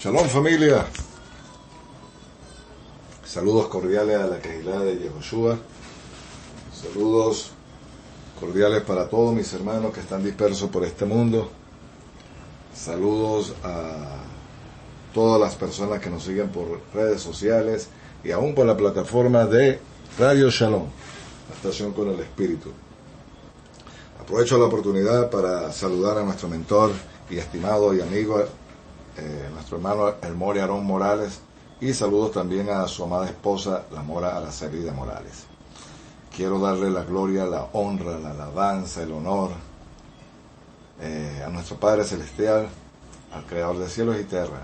Shalom familia, saludos cordiales a la Kehilá de Yehoshua, saludos cordiales para todos mis hermanos que están dispersos por este mundo, saludos a todas las personas que nos siguen por redes sociales y aún por la plataforma de Radio Shalom, la estación con el Espíritu. Aprovecho la oportunidad para saludar a nuestro mentor y estimado y amigo, nuestro hermano el Mori Aarón Morales, y saludos también a su amada esposa, la Mora Araceli de Morales. Quiero darle la gloria, la honra, la alabanza, el honor a nuestro Padre Celestial, al Creador de cielos y tierra,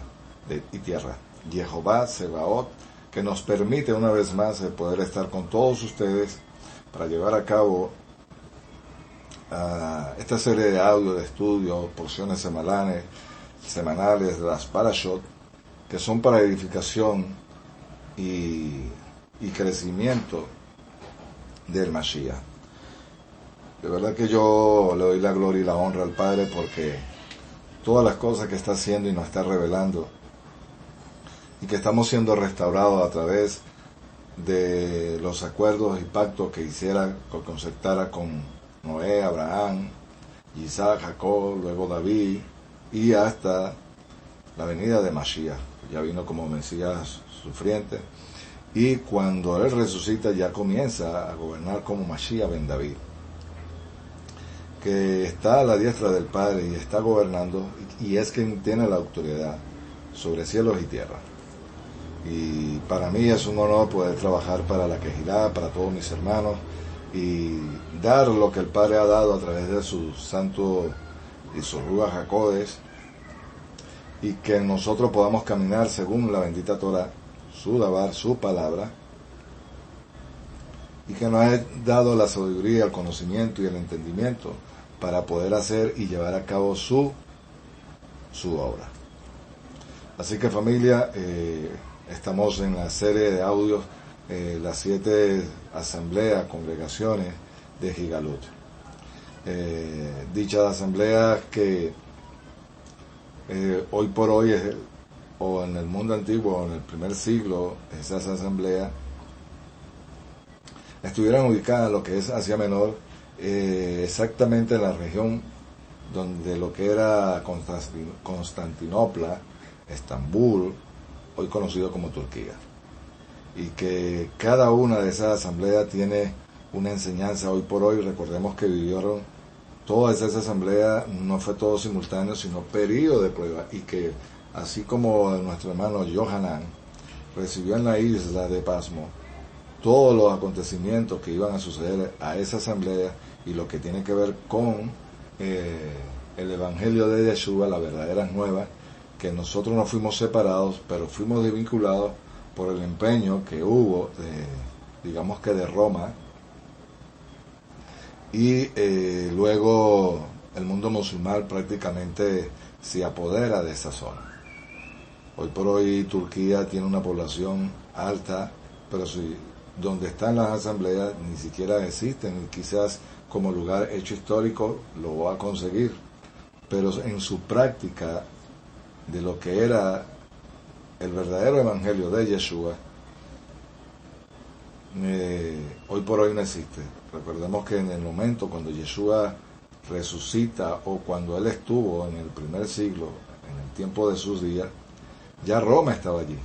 Jehová Sebaot, que nos permite una vez más poder estar con todos ustedes para llevar a cabo esta serie de audio, de estudio, porciones semanales de las Parashot, que son para edificación y crecimiento del Mashiach. De verdad que yo le doy la gloria y la honra al Padre porque todas las cosas que está haciendo y nos está revelando y que estamos siendo restaurados a través de los acuerdos y pactos que concertara con Noé, Abraham, Isaac, Jacob, luego David, y hasta la venida de Mashiach. Ya vino como Mesías sufriente, y cuando Él resucita ya comienza a gobernar como Mashiach ben David, que está a la diestra del Padre y está gobernando, y es quien tiene la autoridad sobre cielos y tierra. Y para mí es un honor poder trabajar para la Kehilá, para todos mis hermanos, y dar lo que el Padre ha dado a través de su santo y sus ruach hakodesh, y que nosotros podamos caminar según la bendita Torah, su dabar, su palabra, y que nos ha dado la sabiduría, el conocimiento y el entendimiento para poder hacer y llevar a cabo su obra. Así que familia, estamos en la serie de audios, las 7 asambleas, congregaciones de Gigalut. Dichas asambleas que hoy por hoy, o en el mundo antiguo, o en el primer siglo, esas asambleas estuvieran ubicadas en lo que es Asia Menor, exactamente en la región donde lo que era Constantinopla, Estambul, hoy conocido como Turquía. Y que cada una de esas asambleas tiene una enseñanza hoy por hoy. Recordemos que vivieron todas esas asambleas, no fue todo simultáneo, sino periodo de prueba, y que así como nuestro hermano Yohanan recibió en la isla de Pasmo todos los acontecimientos que iban a suceder a esa asamblea y lo que tiene que ver con el Evangelio de Yeshua, la verdadera nueva, que nosotros no fuimos separados, pero fuimos desvinculados por el empeño que hubo, digamos que de Roma, y luego el mundo musulmán prácticamente se apodera de esa zona. Hoy por hoy Turquía tiene una población alta, pero donde están las asambleas ni siquiera existen, y quizás como lugar hecho histórico lo va a conseguir, pero en su práctica de lo que era el verdadero evangelio de Yeshua, hoy por hoy no existe. Recordemos que en el momento cuando Yeshua resucita, o cuando Él estuvo en el primer siglo, en el tiempo de sus días, ya Roma estaba allí.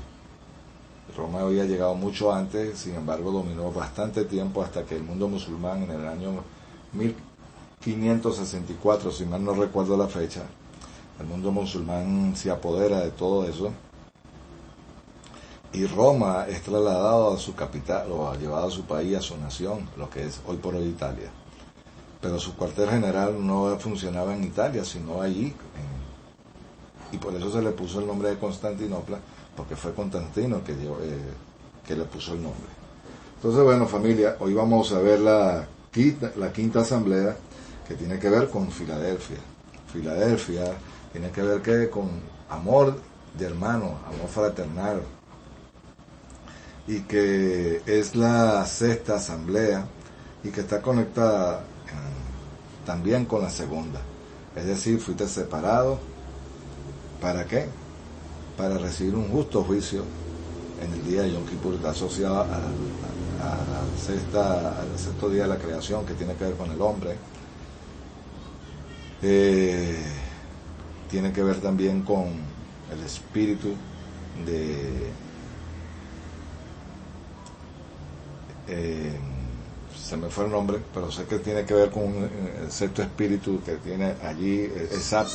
Roma había llegado mucho antes, sin embargo dominó bastante tiempo hasta que el mundo musulmán en el año 1564, si mal no recuerdo la fecha, el mundo musulmán se apodera de todo eso, y Roma es trasladado a su capital, o ha llevado a su país, a su nación, lo que es hoy por hoy Italia. Pero su cuartel general no funcionaba en Italia, sino allí, y por eso se le puso el nombre de Constantinopla, porque fue Constantino que le puso el nombre. Entonces, bueno, familia, hoy vamos a ver la quinta asamblea, que tiene que ver con Filadelfia. Filadelfia tiene que ver con amor de hermano, amor fraternal, y que es la sexta asamblea, y que está conectada también con la segunda. Es decir, fuiste separado, ¿para qué? para recibir un justo juicio en el día de Yom Kippur. Está asociado al sexto día de la creación, que tiene que ver con el hombre. Tiene que ver también con el espíritu se me fue el nombre, pero sé que tiene que ver con el sexto espíritu que tiene allí Esab,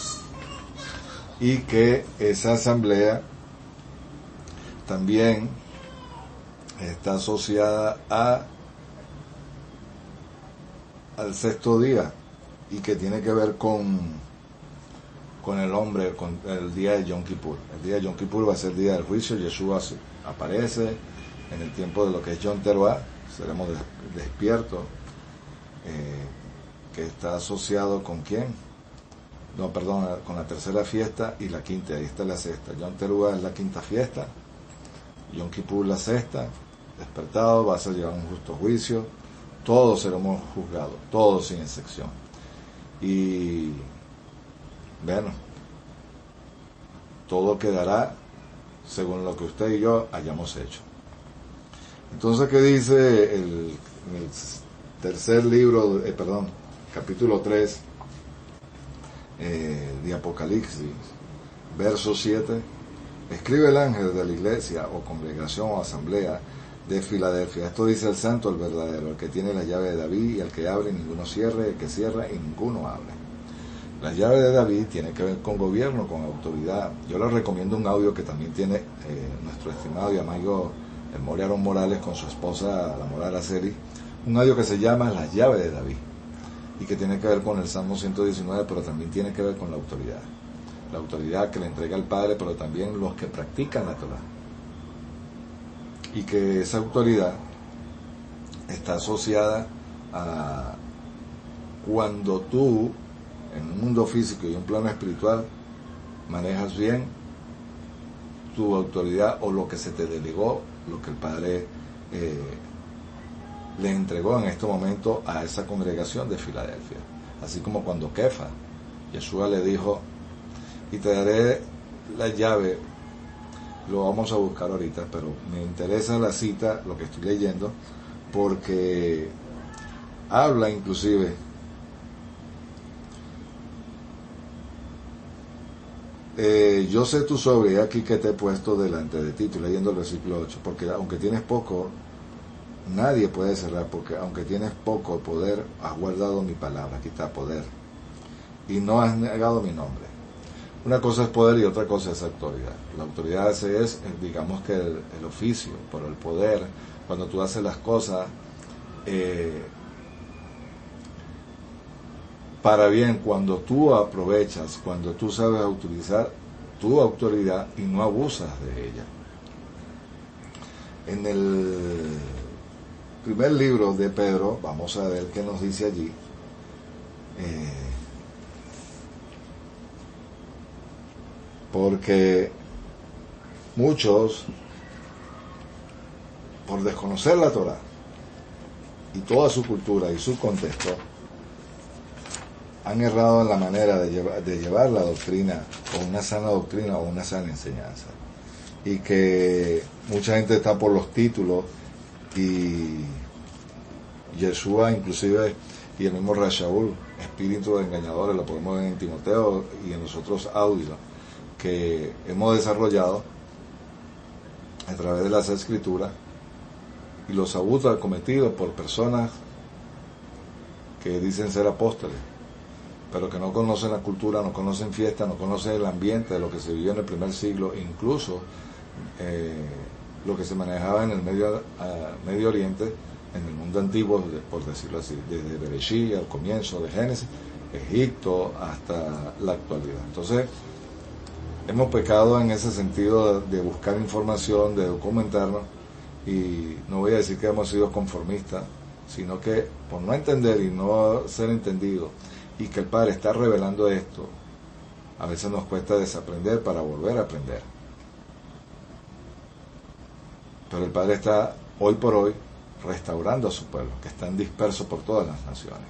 y que esa asamblea también está asociada al sexto día, y que tiene que ver con el hombre, con el día de Yom Kippur. El día de Yom Kippur va a ser el día del juicio. Yeshua aparece en el tiempo de lo que es Yom Teruah, seremos despiertos, que está asociado con ¿quién? No, perdón, con la tercera fiesta y la quinta. Ahí está la sexta. Yom Teruah es la quinta fiesta, Yom Kippur la sexta. Despertado, vas a llevar un justo juicio, todos seremos juzgados, todos sin excepción. Y bueno, todo quedará según lo que usted y yo hayamos hecho. Entonces, ¿qué dice el tercer libro, capítulo 3 de Apocalipsis, verso 7? Escribe el ángel de la iglesia o congregación o asamblea de Filadelfia. Esto dice el santo, el verdadero, el que tiene la llave de David, y el que abre y ninguno cierre, el que cierra y ninguno abre. La llave de David tiene que ver con gobierno, con autoridad. Yo les recomiendo un audio que también tiene nuestro estimado y amigo el More Aaron Morales con su esposa, la Moral Aceri, un audio que se llama La llave de David, y que tiene que ver con el Salmo 119, pero también tiene que ver con la autoridad que le entrega el Padre, pero también los que practican la Torah, y que esa autoridad está asociada a cuando tú, en un mundo físico y un plano espiritual, manejas bien tu autoridad o lo que se te delegó, lo que el Padre le entregó en este momento a esa congregación de Filadelfia. Así como cuando Kefa, Yeshua le dijo, y te daré la llave, lo vamos a buscar ahorita, pero me interesa la cita, lo que estoy leyendo, porque habla inclusive yo sé tu sobre, aquí que te he puesto delante de ti. Estoy leyendo el versículo 8, porque aunque tienes poco, nadie puede cerrar, porque aunque tienes poco poder, has guardado mi palabra. Aquí está poder, y no has negado mi nombre. Una cosa es poder y otra cosa es autoridad. La autoridad es, digamos que el oficio, pero el poder, cuando tú haces las cosas para bien, cuando tú aprovechas, cuando tú sabes utilizar tu autoridad y no abusas de ella. En el primer libro de Pedro, vamos a ver qué nos dice allí. Porque muchos, por desconocer la Torah y toda su cultura y su contexto, han errado en la manera de llevar la doctrina, o una sana doctrina o una sana enseñanza, y que mucha gente está por los títulos, y Yeshua inclusive, y el mismo Rashaul, espíritu de engañadores, lo podemos ver en Timoteo y en los otros audios que hemos desarrollado a través de las escrituras, y los abusos cometidos por personas que dicen ser apóstoles, pero que no conocen la cultura, no conocen fiesta, no conocen el ambiente de lo que se vivió en el primer siglo, incluso lo que se manejaba en el Medio Oriente, en el mundo antiguo, por decirlo así, desde Bereshit, al comienzo de Génesis, Egipto, hasta la actualidad. Entonces, hemos pecado en ese sentido de buscar información, de documentarnos, y no voy a decir que hemos sido conformistas, sino que por no entender y no ser entendido, y que el Padre está revelando esto, a veces nos cuesta desaprender para volver a aprender. Pero el Padre está hoy por hoy restaurando a su pueblo, que están dispersos por todas las naciones.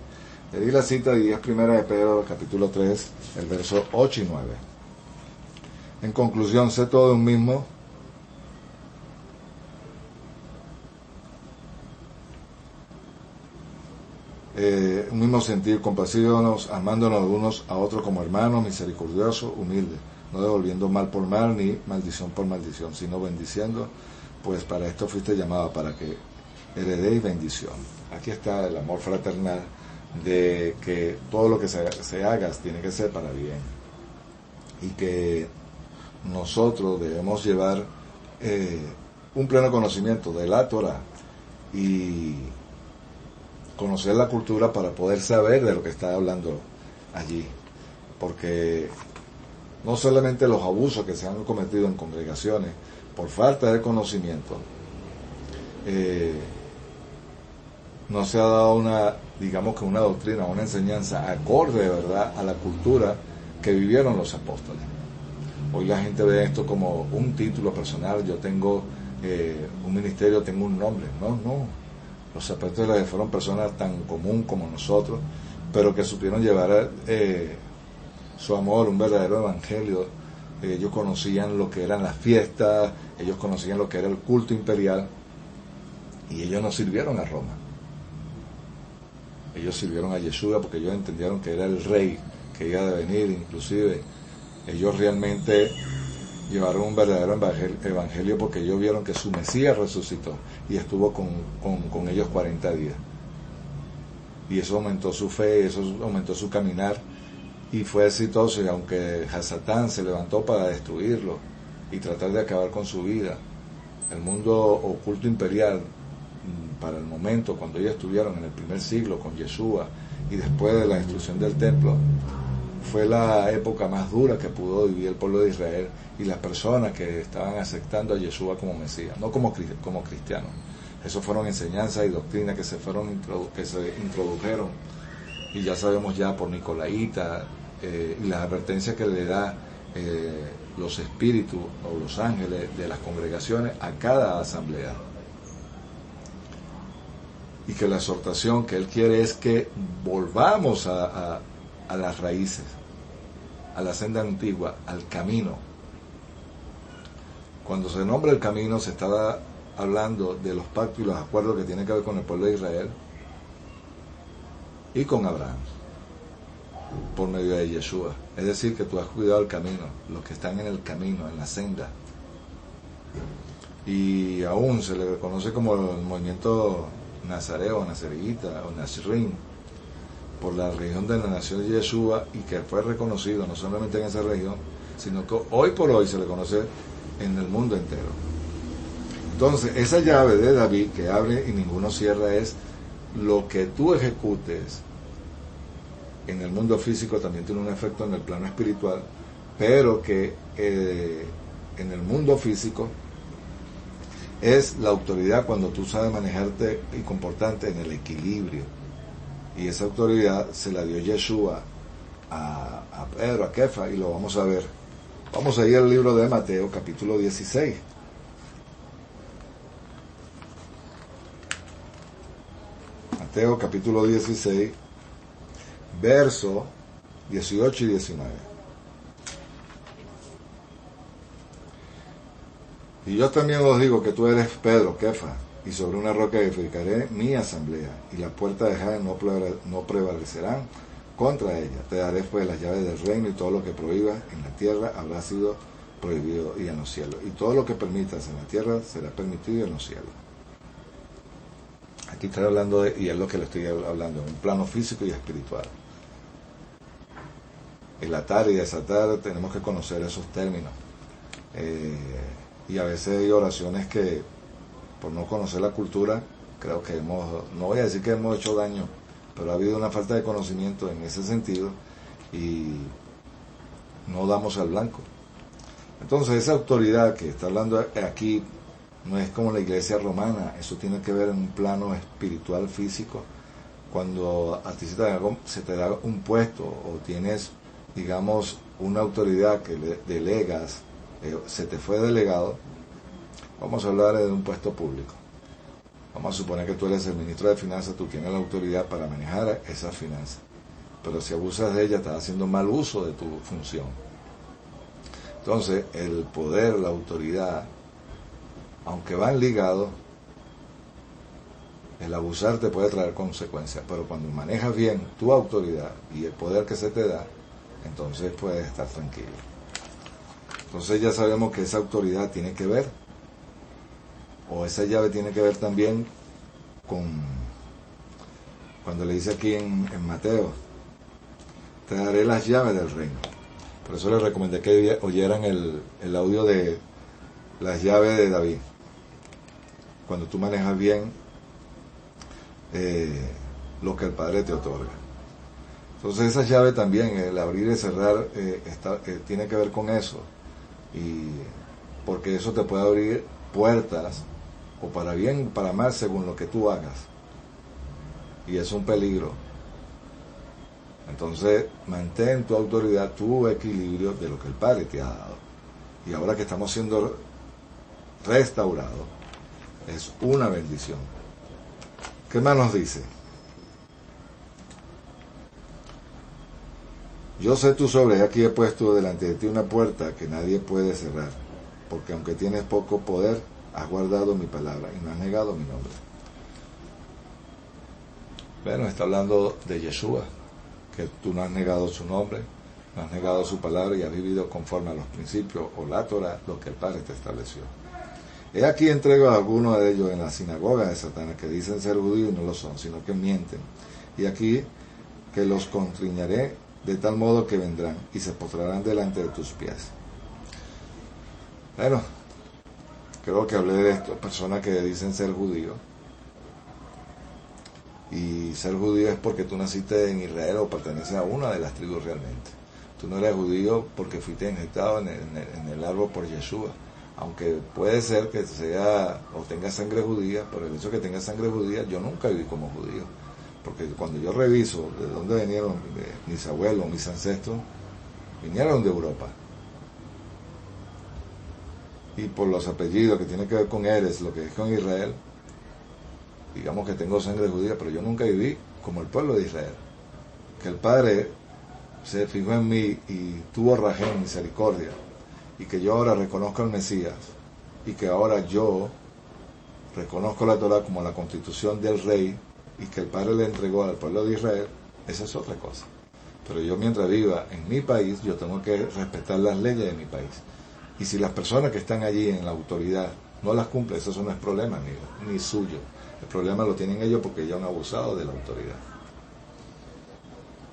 Le di la cita de 10 primera de Pedro, capítulo 3, el verso 8 y 9. En conclusión, sé todo de un mismo. Un mismo sentir, compasivos, amándonos unos a otros como hermanos, misericordiosos, humildes, no devolviendo mal por mal ni maldición por maldición, sino bendiciendo, pues para esto fuiste llamado, para que heredéis bendición. Aquí está el amor fraternal, de que todo lo que se haga tiene que ser para bien, y que nosotros debemos llevar un pleno conocimiento de la Torah y conocer la cultura para poder saber de lo que está hablando allí, porque no solamente los abusos que se han cometido en congregaciones por falta de conocimiento, no se ha dado una, digamos que una doctrina, una enseñanza acorde de verdad a la cultura que vivieron los apóstoles. Hoy la gente ve esto como un título personal, yo tengo un ministerio, tengo un nombre. No. Los apóstoles fueron personas tan común como nosotros, pero que supieron llevar su amor, un verdadero evangelio. Ellos conocían lo que eran las fiestas, ellos conocían lo que era el culto imperial, y ellos no sirvieron a Roma. Ellos sirvieron a Yeshua porque ellos entendieron que era el rey que iba a venir. Inclusive ellos realmente llevaron un verdadero evangelio porque ellos vieron que su Mesías resucitó y estuvo con ellos 40 días. Y eso aumentó su fe, eso aumentó su caminar, y fue exitoso. Y aunque Hasatán se levantó para destruirlo y tratar de acabar con su vida, el mundo oculto imperial, para el momento cuando ellos estuvieron en el primer siglo con Yeshua y después de la destrucción del templo, fue la época más dura que pudo vivir el pueblo de Israel y las personas que estaban aceptando a Yeshua como Mesías, no como cristianos. Eso fueron enseñanzas y doctrinas que se introdujeron, y ya sabemos ya por Nicolaíta y las advertencias que le da los espíritus o los ángeles de las congregaciones a cada asamblea. Y que la exhortación que él quiere es que volvamos a las raíces, a la senda antigua, al camino. Cuando se nombra el camino, se está hablando de los pactos y los acuerdos que tienen que ver con el pueblo de Israel y con Abraham, por medio de Yeshua. Es decir, que tú has cuidado el camino, los que están en el camino, en la senda. Y aún se le conoce como el movimiento nazareo, nazareíta o nazirín, por la religión de la nación de Yeshua, y que fue reconocido no solamente en esa región, sino que hoy por hoy se le conoce en el mundo entero. Entonces, esa llave de David, que abre y ninguno cierra, es lo que tú ejecutes en el mundo físico también tiene un efecto en el plano espiritual, pero que en el mundo físico es la autoridad cuando tú sabes manejarte y comportarte en el equilibrio. Y esa autoridad se la dio Yeshua a Pedro, a Kefa, y lo vamos a ver. Vamos a ir al libro de Mateo, capítulo 16. Mateo, capítulo 16, verso 18 y 19. Y yo también os digo que tú eres Pedro, Kefa, y sobre una roca edificaré mi asamblea, y las puertas de Hades no prevalecerán contra ella. Te daré pues las llaves del reino, y todo lo que prohíbas en la tierra habrá sido prohibido y en los cielos, y todo lo que permitas en la tierra será permitido en los cielos. Aquí estoy hablando y es lo que le estoy hablando, en un plano físico y espiritual. El atar y desatar, tenemos que conocer esos términos. Y a veces hay oraciones que, por no conocer la cultura, creo que no voy a decir que hemos hecho daño, pero ha habido una falta de conocimiento en ese sentido y no damos al blanco. Entonces, esa autoridad que está hablando aquí no es como la iglesia romana, eso tiene que ver en un plano espiritual, físico. Cuando a ti se te da un puesto o tienes, digamos, una autoridad que le delegas, se te fue delegado, vamos a hablar de un puesto público. Vamos a suponer que tú eres el ministro de Finanzas, tú tienes la autoridad para manejar esas finanzas, pero si abusas de ella, estás haciendo mal uso de tu función. Entonces, el poder, la autoridad, aunque van ligados, el abusar te puede traer consecuencias, pero cuando manejas bien tu autoridad y el poder que se te da, entonces puedes estar tranquilo. Entonces ya sabemos que esa autoridad tiene que ver, o esa llave tiene que ver también con, cuando le dice aquí en Mateo, te daré las llaves del reino. Por eso les recomendé que oyeran el audio de las llaves de David. Cuando tú manejas bien lo que el Padre te otorga. Entonces esa llave también, el abrir y cerrar, tiene que ver con eso. Y porque eso te puede abrir puertas, o para bien o para mal, según lo que tú hagas. Y es un peligro. Entonces, mantén tu autoridad, tu equilibrio de lo que el Padre te ha dado. Y ahora que estamos siendo restaurados, es una bendición. ¿Qué más nos dice? Yo sé tu sobre, aquí he puesto delante de ti una puerta que nadie puede cerrar, porque aunque tienes poco poder, has guardado mi palabra y no has negado mi nombre. Bueno, está hablando de Yeshua, que tú no has negado su nombre, no has negado su palabra y has vivido conforme a los principios o la Torah, lo que el Padre te estableció. He aquí entrego a algunos de ellos en la sinagoga de Satanás, que dicen ser judíos y no lo son, sino que mienten. Y aquí que los constriñaré de tal modo que vendrán y se postrarán delante de tus pies. Bueno, creo que hablé de esto, personas que dicen ser judíos. Y ser judío es porque tú naciste en Israel o perteneces a una de las tribus realmente. Tú no eres judío porque fuiste injertado en el árbol por Yeshua. Aunque puede ser que sea o tenga sangre judía, por el hecho de que tenga sangre judía, yo nunca viví como judío. Porque cuando yo reviso de dónde vinieron mis abuelos, mis ancestros, vinieron de Europa. Y por los apellidos que tienen que ver con Eres, lo que es con Israel, digamos que tengo sangre judía, pero yo nunca viví como el pueblo de Israel. Que el Padre se fijó en mí y tuvo rajén, misericordia, y que yo ahora reconozco al Mesías, y que ahora yo reconozco la Torah como la constitución del rey, y que el Padre le entregó al pueblo de Israel, esa es otra cosa. Pero yo mientras viva en mi país, yo tengo que respetar las leyes de mi país. Y si las personas que están allí en la autoridad no las cumplen, eso no es problema mío, ni suyo. El problema lo tienen ellos porque ellos han abusado de la autoridad.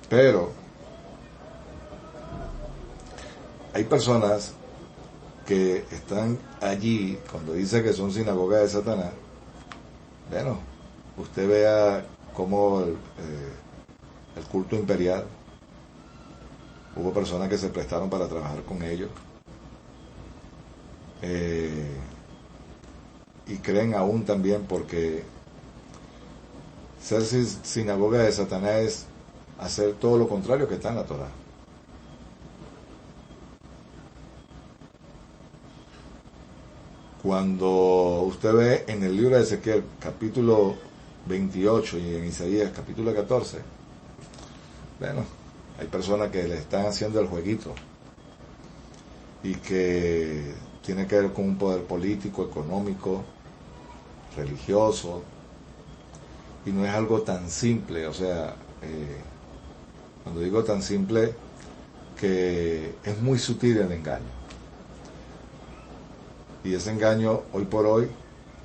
Pero hay personas que están allí, cuando dice que son sinagogas de Satanás, bueno, usted vea cómo el culto imperial, hubo personas que se prestaron para trabajar con ellos, y creen aún también porque ser sinagoga de Satanás es hacer todo lo contrario que está en la Torah. Cuando usted ve en el libro de Ezequiel, capítulo 28, y en Isaías, capítulo 14, bueno, hay personas que le están haciendo el jueguito y que tiene que ver con un poder político, económico, religioso, y no es algo tan simple. O sea, cuando digo tan simple, que es muy sutil el engaño. Y ese engaño, hoy por hoy,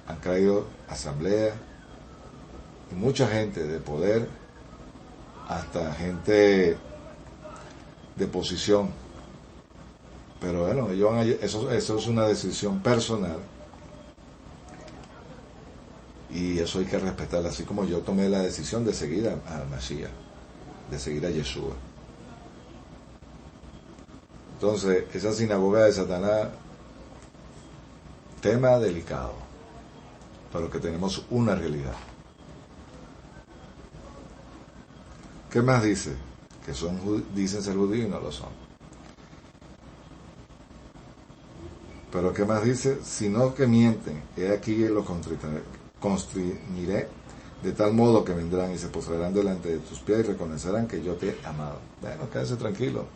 han caído asambleas y mucha gente de poder, hasta gente de posición. Pero bueno, eso es una decisión personal y eso hay que respetarla, así como yo tomé la decisión de seguir al Mashiach, de seguir a Yeshua. Entonces, esa sinagoga de Satanás, tema delicado, pero que tenemos una realidad. ¿Qué más dice? Que dicen ser judíos y no lo son. Pero ¿qué más dice? Sino que mienten, he aquí los constriñiré de tal modo que vendrán y se postrarán delante de tus pies y reconocerán que yo te he amado. Bueno, quédese tranquilo.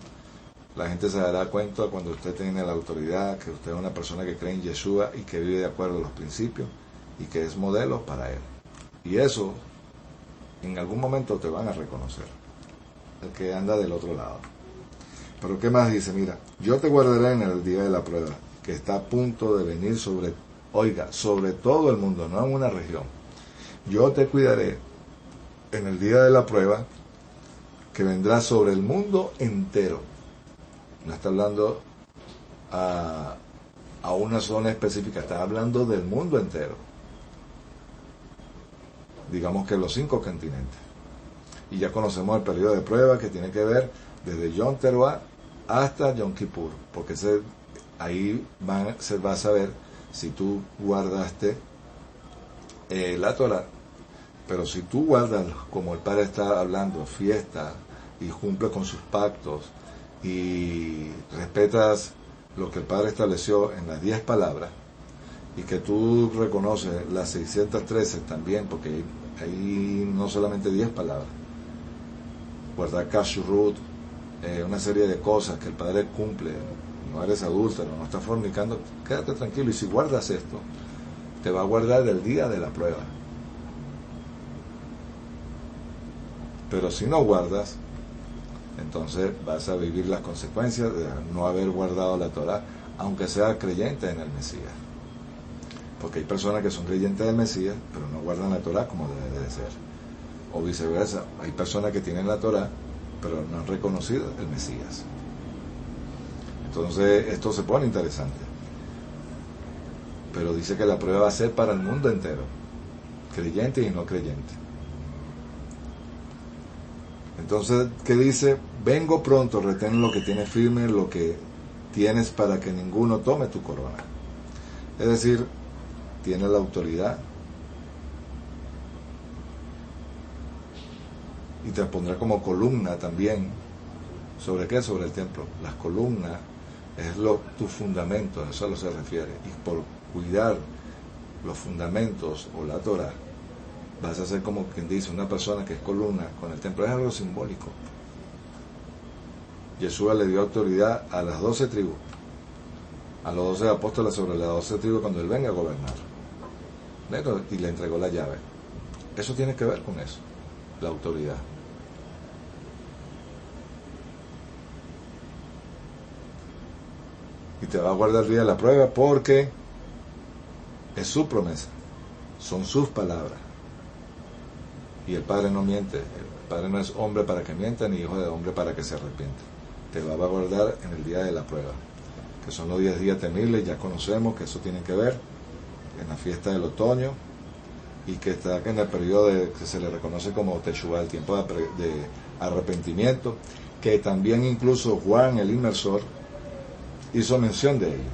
La gente se dará cuenta cuando usted tiene la autoridad, que usted es una persona que cree en Yeshua y que vive de acuerdo a los principios y que es modelo para él. Y eso en algún momento te van a reconocer, el que anda del otro lado. Pero ¿qué más dice? Mira, yo te guardaré en el día de la prueba, que está a punto de venir sobre todo el mundo, no en una región. Yo te cuidaré en el día de la prueba, que vendrá sobre el mundo entero. No está hablando a una zona específica, está hablando del mundo entero. Digamos que los 5 continentes. Y ya conocemos el periodo de prueba, que tiene que ver desde Yom Teruah hasta Yom Kippur, porque ahí se va a saber si tú guardaste la Torah. Pero si tú guardas, como el Padre está hablando, fiesta, y cumple con sus pactos, y respetas lo que el Padre estableció en las 10 palabras, y que tú reconoces las 613 también, porque hay no solamente 10 palabras, guardar kashrut, una serie de cosas que el Padre cumple, no eres adúltero, no estás fornicando, quédate tranquilo, y si guardas esto, te va a guardar del día de la prueba. Pero si no guardas, entonces vas a vivir las consecuencias de no haber guardado la Torah, aunque sea creyente en el Mesías. Porque hay personas que son creyentes del Mesías, pero no guardan la Torah como debe de ser. O viceversa, hay personas que tienen la Torah, pero no han reconocido el Mesías. Entonces, esto se pone interesante. Pero dice que la prueba va a ser para el mundo entero, creyente y no creyente. Entonces, ¿qué dice? Vengo pronto, retén lo que tienes firme, lo que tienes, para que ninguno tome tu corona. Es decir, tiene la autoridad y te pondrá como columna también. ¿Sobre qué? Sobre el templo. Las columnas es tu fundamento, a eso se refiere. Y por cuidar los fundamentos o la Torah, vas a ser como quien dice, una persona que es columna con el templo. Es algo simbólico. Yeshua le dio autoridad a las 12 tribus, a los 12 apóstoles sobre las 12 tribus cuando él venga a gobernar. Y le entregó la llave. Eso tiene que ver con eso, la autoridad. Y te va a guardar el día de la prueba, porque es su promesa, son sus palabras. Y el Padre no miente, el Padre no es hombre para que mienta, ni hijo de hombre para que se arrepienta. Te va a guardar en el día de la prueba, que son los 10 días temibles. Ya conocemos que eso tiene que ver en la fiesta del otoño, y que está en el periodo que se le reconoce como Teshuvah, el tiempo de arrepentimiento, que también incluso Juan el Inmersor hizo mención de ello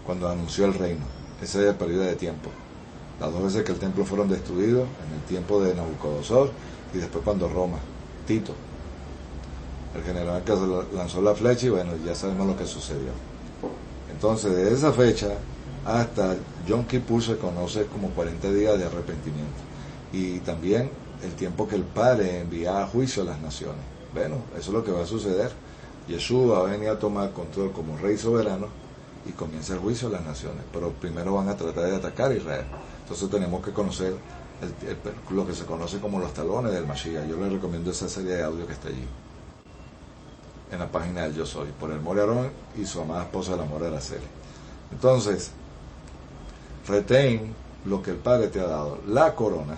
cuando anunció el reino. Ese es el periodo de tiempo. Las 2 veces que el templo fueron destruidos, en el tiempo de Nabucodonosor, y después cuando Roma, Tito, el general que lanzó la flecha, y bueno, ya sabemos lo que sucedió. Entonces, de esa fecha hasta Yom Kippur se conoce como 40 días de arrepentimiento. Y también el tiempo que el Padre envía a juicio a las naciones. Bueno, eso es lo que va a suceder. Yeshua va a venir a tomar control como rey soberano y comienza el juicio a las naciones. Pero primero van a tratar de atacar a Israel. Entonces tenemos que conocer lo que se conoce como los talones del Mashiach. Yo les recomiendo esa serie de audio que está allí, en la página del Yo Soy, por el More Aarón y su amada esposa, la More Araceli. Entonces, retén lo que el Padre te ha dado. La corona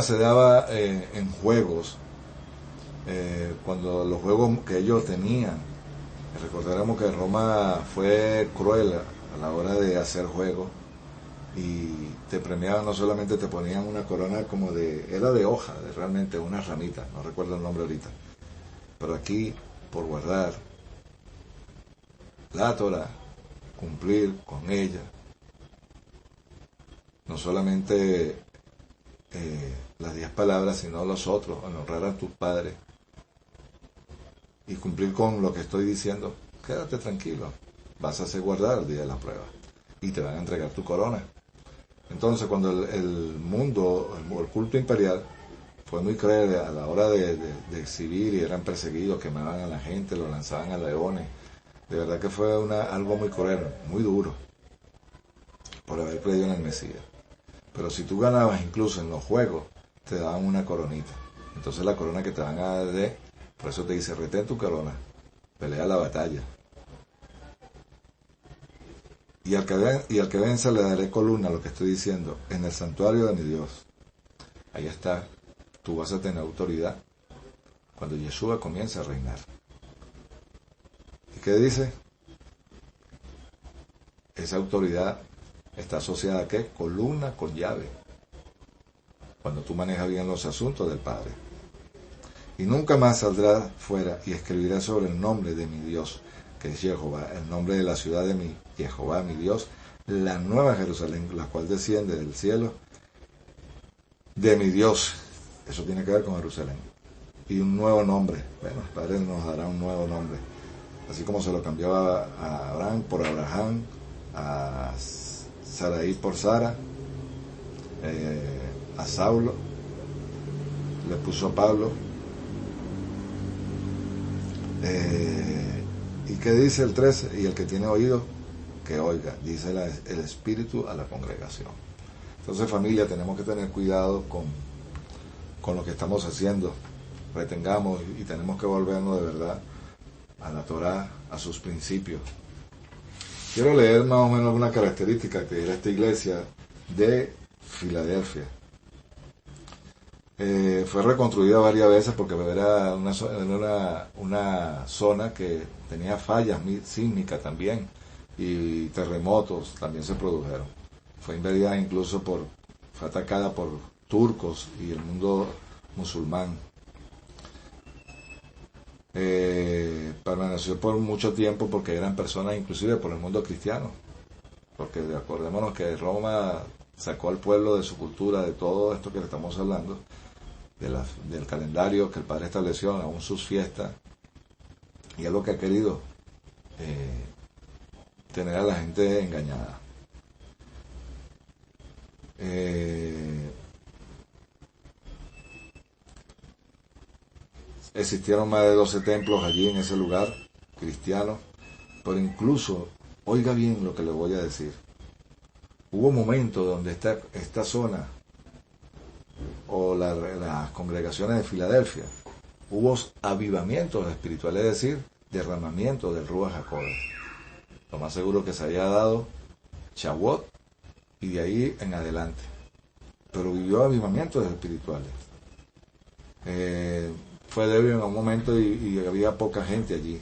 se daba en juegos, cuando los juegos que ellos tenían. Recordaremos que Roma fue cruel a la hora de hacer juegos, y te premiaban, no solamente te ponían una corona como era de hoja, realmente una ramita, no recuerdo el nombre ahorita, pero aquí, por guardar la Torah, cumplir con ella, no solamente las 10 palabras, sino los otros, honrar a tus padres y cumplir con lo que estoy diciendo, quédate tranquilo, vas a ser guardado el día de la prueba y te van a entregar tu corona. Entonces, cuando el mundo, el culto imperial, fue muy cruel a la hora de exhibir, y eran perseguidos, quemaban a la gente, lo lanzaban a leones. De verdad que fue algo muy cruel, muy duro, por haber creído en el Mesías. Pero si tú ganabas incluso en los juegos, te daban una coronita. Entonces la corona que te van a dar, por eso te dice, retén tu corona, pelea la batalla. Y al que venza le daré columna, lo que estoy diciendo, en el santuario de mi Dios. Ahí está, tú vas a tener autoridad cuando Yeshua comience a reinar. ¿Y qué dice? Esa autoridad está asociada a ¿qué? Columna con llave. Cuando tú manejas bien los asuntos del Padre. Y nunca más saldrá fuera y escribirá sobre el nombre de mi Dios, que es Jehová, el nombre de la ciudad de mi Jehová, mi Dios, la nueva Jerusalén, la cual desciende del cielo, de mi Dios. Eso tiene que ver con Jerusalén. Y un nuevo nombre. Bueno, el Padre nos dará un nuevo nombre. Así como se lo cambió a Abraham por Abraham, a Saraí por Sara, a Saulo, le puso Pablo. ¿Y qué dice el 13? Y el que tiene oído, que oiga, dice el Espíritu a la congregación. Entonces, familia, tenemos que tener cuidado con lo que estamos haciendo. Retengamos y tenemos que volvernos de verdad a la Torá, a sus principios. Quiero leer más o menos una característica que era esta iglesia de Filadelfia. Fue reconstruida varias veces porque era una zona que tenía fallas sísmicas también, y terremotos también se produjeron. Fue invadida incluso fue atacada por turcos y el mundo musulmán. Permaneció por mucho tiempo porque eran personas inclusive por el mundo cristiano, porque acordémonos que Roma sacó al pueblo de su cultura, de todo esto que le estamos hablando, del calendario que el Padre estableció, aún sus fiestas, y es lo que ha querido tener a la gente engañada. Existieron más de 12 templos allí en ese lugar, cristianos, pero incluso, oiga bien lo que le voy a decir, hubo momentos donde esta zona, o las congregaciones de Filadelfia, hubo avivamientos espirituales, es decir, derramamiento del Ruach HaKodesh. Lo más seguro que se haya dado Shavuot y de ahí en adelante. Pero vivió avivamientos espirituales. Fue débil en un momento y había poca gente allí.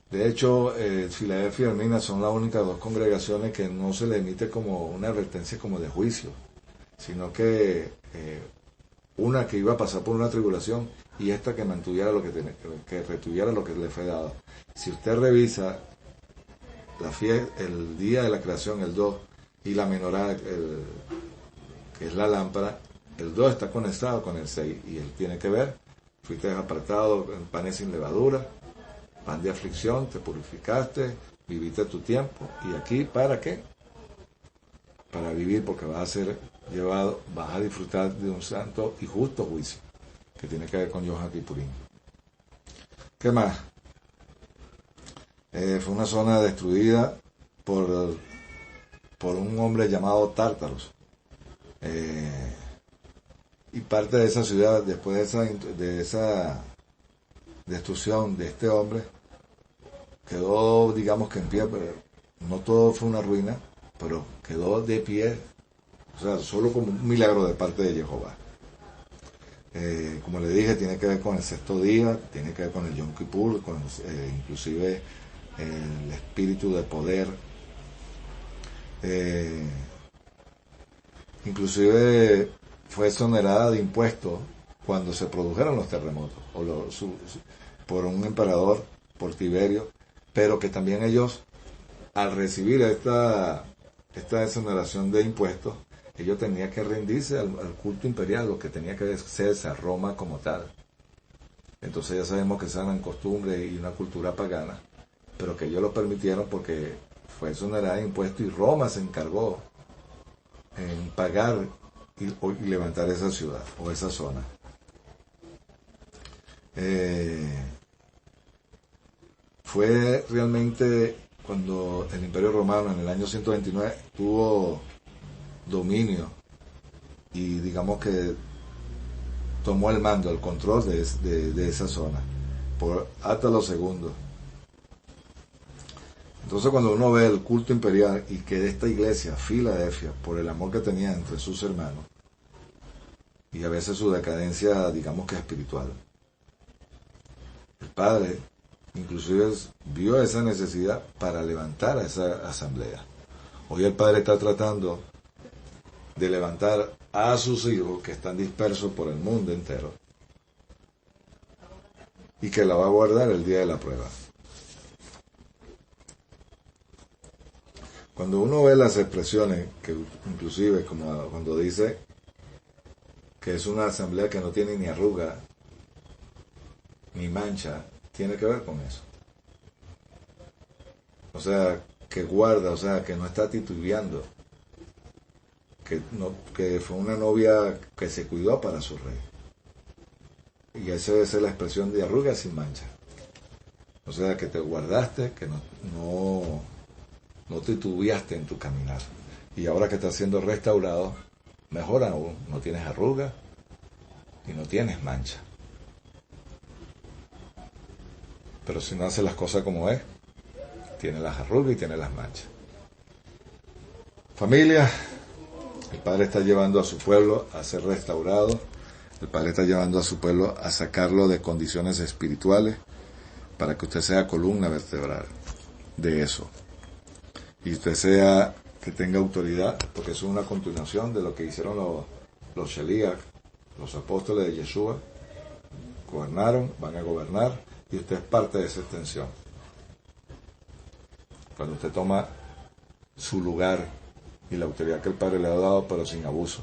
De hecho, Filadelfia y Hermina son las únicas dos congregaciones que no se le emite como una advertencia como de juicio, sino que una que iba a pasar por una tribulación y esta que mantuviera que retuviera lo que le fue dado. Si usted revisa el día de la creación, el 2, y la menorá, que es la lámpara, el 2 está conectado con el 6 y él tiene que ver, fuiste apartado en panes sin levadura, pan de aflicción, te purificaste, viviste tu tiempo, y aquí ¿para qué? Para vivir, porque vas a ser llevado, vas a disfrutar de un santo y justo juicio, que tiene que ver con Yom Kippurín. ¿Qué más? Fue una zona destruida por un hombre llamado Tártaros. Y parte de esa ciudad, después de esa destrucción de este hombre, quedó, digamos que en pie, pero no todo fue una ruina, pero quedó de pie, o sea, solo como un milagro de parte de Jehová. Como le dije, tiene que ver con el sexto día, tiene que ver con el Yom Kippur, con inclusive el espíritu de poder. Inclusive fue exonerada de impuestos cuando se produjeron los terremotos, por un emperador, por Tiberio, pero que también ellos, al recibir esta exoneración de impuestos, ellos tenían que rendirse al culto imperial, lo que tenía que hacerse a Roma como tal. Entonces ya sabemos que esa eran costumbres y una cultura pagana, pero que ellos lo permitieron porque fue exonerada de impuestos y Roma se encargó en pagar y levantar esa ciudad o esa zona. Fue realmente cuando el Imperio Romano en el año 129 tuvo dominio y digamos que tomó el mando, el control de esa zona por Átalo II. Entonces cuando uno ve el culto imperial y que de esta iglesia, Filadelfia, por el amor que tenía entre sus hermanos y a veces su decadencia, digamos que espiritual, el padre inclusive vio esa necesidad para levantar a esa asamblea. Hoy el padre está tratando de levantar a sus hijos que están dispersos por el mundo entero y que la va a guardar el día de la prueba. Cuando uno ve las expresiones, que inclusive como cuando dice que es una asamblea que no tiene ni arruga ni mancha, tiene que ver con eso. O sea, que guarda, o sea, que no está titubeando, que fue una novia que se cuidó para su rey. Y esa debe ser la expresión de arruga sin mancha. O sea, que te guardaste, que no titubeaste en tu caminar. Y ahora que estás siendo restaurado, mejor aún, no tienes arruga y no tienes mancha. Pero si no haces las cosas como es, tiene las arrugas y tiene las manchas. Familia, el Padre está llevando a su pueblo a ser restaurado. El Padre está llevando a su pueblo a sacarlo de condiciones espirituales para que usted sea columna vertebral de eso. Y usted que tenga autoridad, porque eso es una continuación de lo que hicieron los Sheliach, los apóstoles de Yeshua. Gobernaron, van a gobernar, y usted es parte de esa extensión. Cuando usted toma su lugar y la autoridad que el Padre le ha dado, pero sin abuso,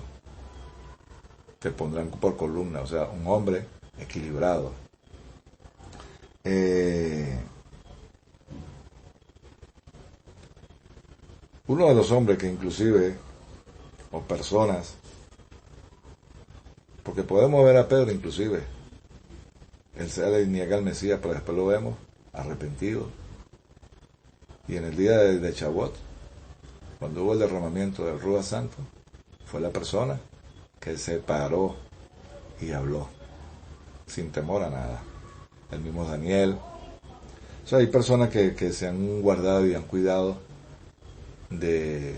te pondrán por columna, o sea, un hombre equilibrado. Uno de los hombres que inclusive, o personas, porque podemos ver a Pedro inclusive, él se le niega al Mesías, pero después lo vemos arrepentido. Y en el día de Shavuot, cuando hubo el derramamiento del Ruach Santo, fue la persona que se paró y habló, sin temor a nada. El mismo Daniel. O sea, hay personas que se han guardado y han cuidado de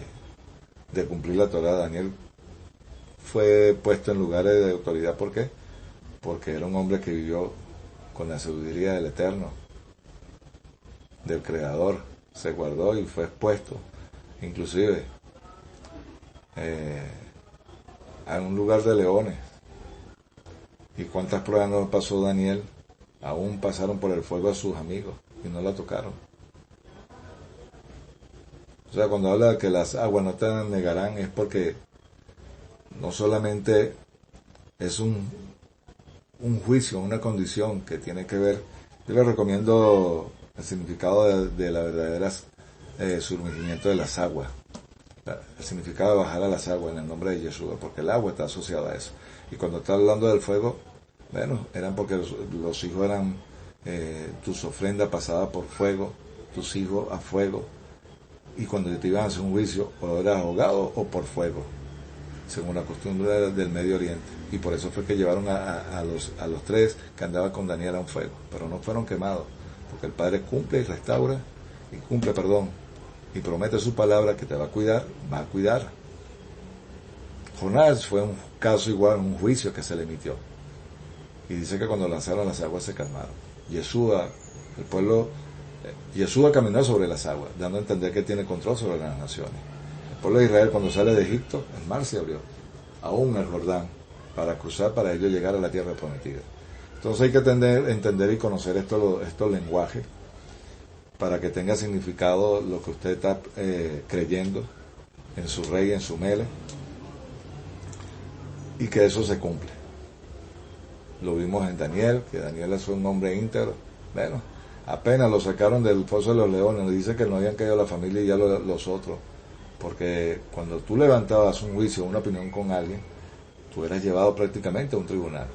cumplir la Torá. Daniel fue puesto en lugares de autoridad. ¿Por qué? Porque era un hombre que vivió con la sabiduría del Eterno, del Creador. Se guardó y fue expuesto, inclusive, a un lugar de leones. ¿Y cuántas pruebas no pasó Daniel? Aún pasaron por el fuego a sus amigos y no la tocaron. O sea, cuando habla de que las aguas no te negarán, es porque no solamente es un juicio, una condición que tiene que ver. Yo les recomiendo el significado de la verdadera surgimiento de las aguas. El significado de bajar a las aguas en el nombre de Yeshua, porque el agua está asociada a eso. Y cuando está hablando del fuego, bueno, eran porque los hijos eran tus ofrendas pasadas por fuego, tus hijos a fuego. Y cuando te iban a hacer un juicio, o eras ahogado o por fuego, según la costumbre del Medio Oriente. Y por eso fue que llevaron a los tres que andaban con Daniel a un fuego, pero no fueron quemados, porque el Padre cumple y restaura, y promete su palabra que te va a cuidar. Jonás fue un caso igual, un juicio que se le emitió. Y dice que cuando lanzaron las aguas se calmaron. Yeshua caminó sobre las aguas, dando a entender que tiene control sobre las naciones. El pueblo de Israel, cuando sale de Egipto, el mar se abrió, aún el Jordán, para cruzar, para ellos llegar a la tierra prometida. Entonces hay que entender y conocer estos lenguajes para que tenga significado lo que usted está creyendo en su rey, en su mele, y que eso se cumple. Lo vimos en Daniel, que Daniel es un hombre íntegro. Bueno, apenas lo sacaron del foso de los leones, dice que no habían caído la familia y ya los otros, porque cuando tú levantabas un juicio, una opinión con alguien, tú eras llevado prácticamente a un tribunal.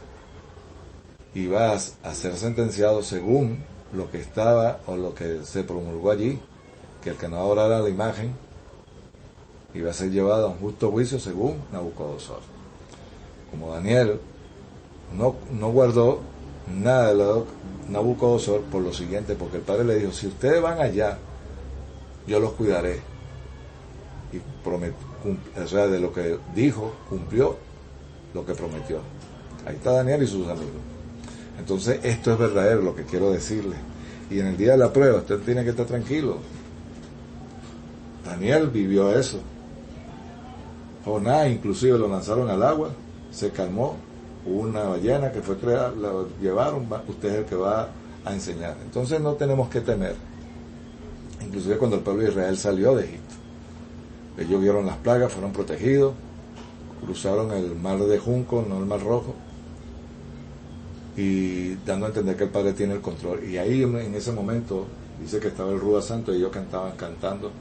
Y vas a ser sentenciado según lo que estaba o lo que se promulgó allí, que el que no adorara la imagen iba a ser llevado a un justo juicio según Nabucodonosor. Como Daniel no guardó nada de lo de Nabucodonosor por lo siguiente, porque el padre le dijo, si ustedes van allá, yo los cuidaré. Y o sea, de lo que dijo, cumplió lo que prometió. Ahí está Daniel y sus amigos. Entonces, esto es verdadero, lo que quiero decirle. Y en el día de la prueba, usted tiene que estar tranquilo. Daniel vivió eso. Jonás, inclusive, lo lanzaron al agua, se calmó, hubo una ballena que fue creada, la llevaron, usted es el que va a enseñar. Entonces, no tenemos que temer. Inclusive cuando el pueblo de Israel salió de Egipto. Ellos vieron las plagas, fueron protegidos, cruzaron el mar de Junco, no el mar Rojo, y dando a entender que el Padre tiene el control. Y ahí en ese momento dice que estaba el Ruach Santo y ellos cantaban cantando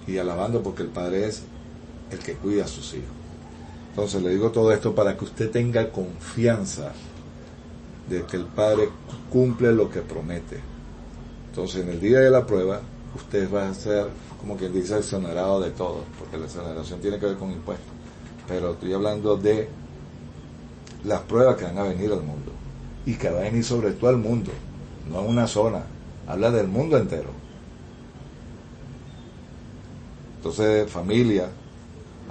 y alabando porque el Padre es el que cuida a sus hijos. Entonces le digo todo esto para que usted tenga confianza de que el Padre cumple lo que promete. Entonces en el día de la prueba usted va a ser, como quien dice, exonerado de todo, porque la exoneración tiene que ver con impuestos. Pero estoy hablando de las pruebas que van a venir al mundo. Y que va a venir sobre todo al mundo, no a una zona, habla del mundo entero. Entonces, familia,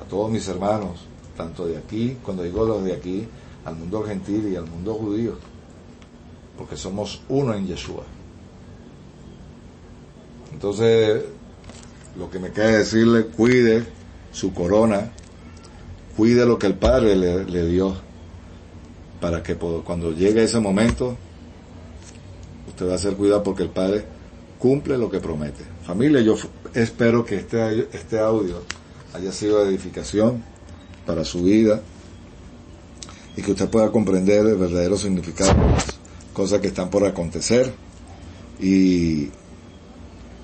a todos mis hermanos, tanto de aquí, cuando digo los de aquí, al mundo gentil y al mundo judío, porque somos uno en Yeshua. Entonces, lo que me queda decirle, cuide su corona, cuide lo que el Padre le dio, para que cuando llegue ese momento, usted va a ser cuidado porque el Padre cumple lo que promete. Familia, yo espero que este audio haya sido de edificación para su vida y que usted pueda comprender el verdadero significado de las cosas que están por acontecer y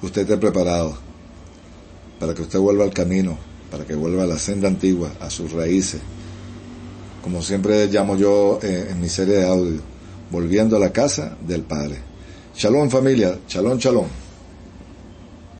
usted esté preparado para que usted vuelva al camino, para que vuelva a la senda antigua, a sus raíces. Como siempre llamo yo en mi serie de audio, volviendo a la casa del Padre. Shalom familia, shalom, shalom.